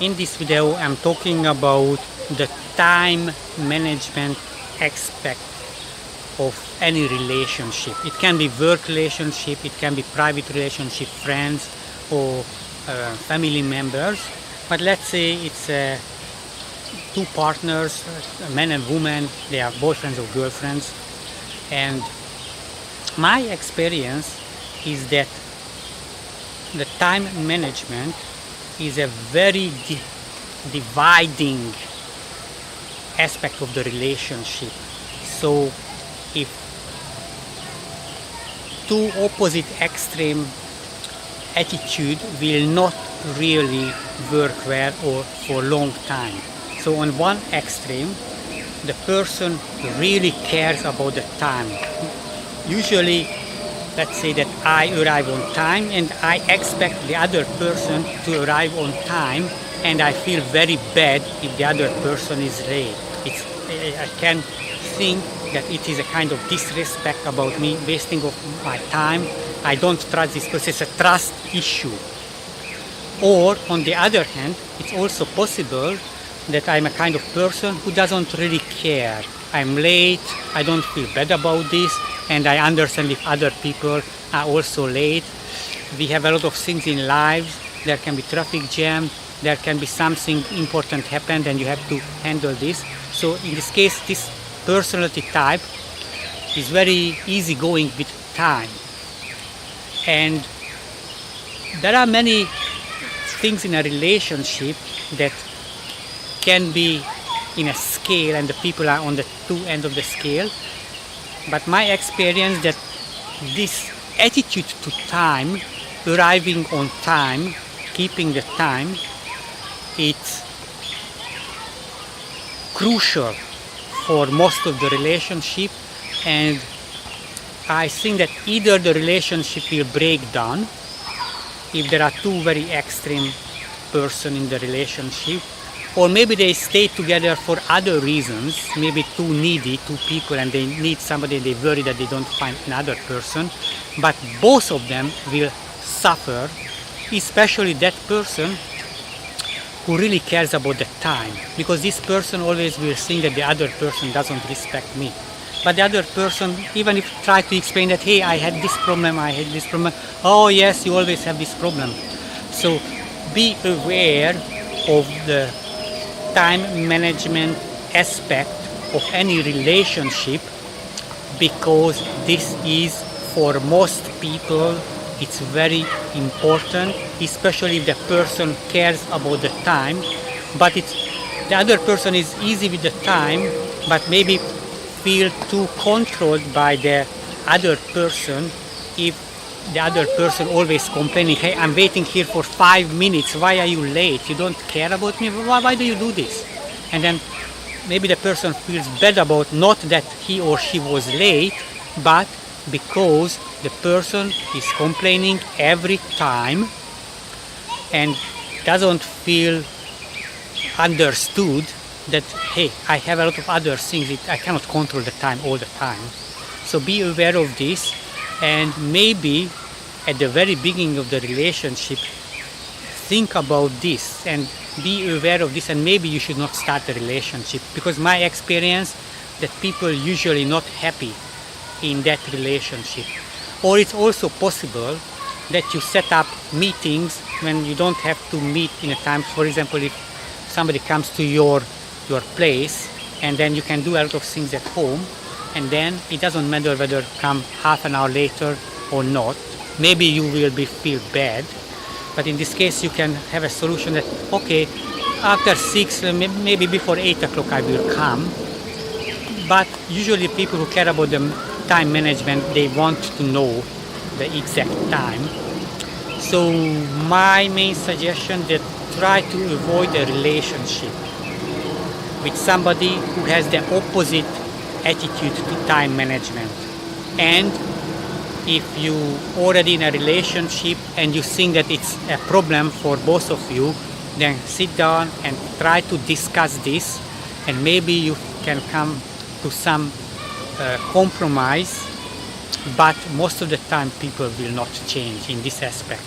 In this video I'm talking about the time management aspect of any relationship. It can be work relationship, it can be private relationship, friends or family members. But let's say it's two partners, a man and woman, they are boyfriends or girlfriends. And my experience is that the time management is a very dividing aspect of the relationship. So if two opposite extreme attitude will not really work well or for a long time. So on one extreme, the person really cares about the time. Usually, let's say that I arrive on time and I expect the other person to arrive on time, and I feel very bad if the other person is late. I can think that it is a kind of disrespect about me, wasting of my time. I don't trust this person. It's a trust issue. Or on the other hand, it's also possible that I'm a kind of person who doesn't really care. I'm late, I don't feel bad about this, and I understand if other people are also late. We have a lot of things in lives. There can be traffic jam, there can be something important happen, and you have to handle this. So in this case, this personality type is very easygoing with time. And there are many things in a relationship that can be in a scale, and the people are on the two ends of the scale. But my experience that this attitude to time, arriving on time, keeping the time, it's crucial for most of the relationship. And I think that either the relationship will break down if there are two very extreme persons in the relationship, or maybe they stay together for other reasons, maybe too needy, two people, and they need somebody, they worry that they don't find another person. But both of them will suffer, especially that person who really cares about the time, because this person always will think that the other person doesn't respect me. But the other person, even if try to explain that, hey, I had this problem, oh yes, you always have this problem. So be aware of the time management aspect of any relationship, because this is, for most people, it's very important, especially if the person cares about the time. But the other person is easy with the time, but maybe feel too controlled by the other person. If the other person always complaining, hey, I'm waiting here for 5 minutes, why are you late? You don't care about me? Why do you do this? And then maybe the person feels bad about not that he or she was late, but because the person is complaining every time and doesn't feel understood that, hey, I have a lot of other things, I cannot control the time all the time. So be aware of this, and maybe at the very beginning of the relationship, think about this and be aware of this, and maybe you should not start a relationship, because my experience that people usually not happy in that relationship. Or it's also possible that you set up meetings when you don't have to meet in a time. For example, if somebody comes to your place, and then you can do a lot of things at home, and then it doesn't matter whether come half an hour later or not. Maybe you will feel bad, but in this case you can have a solution that, okay, after 6, maybe before 8 o'clock I will come. But usually people who care about the time management, they want to know the exact time. So my main suggestion that try to avoid a relationship with somebody who has the opposite attitude to time management. And if you already in a relationship and you think that it's a problem for both of you, then sit down and try to discuss this, and maybe you can come to some compromise. But most of the time people will not change in this aspect.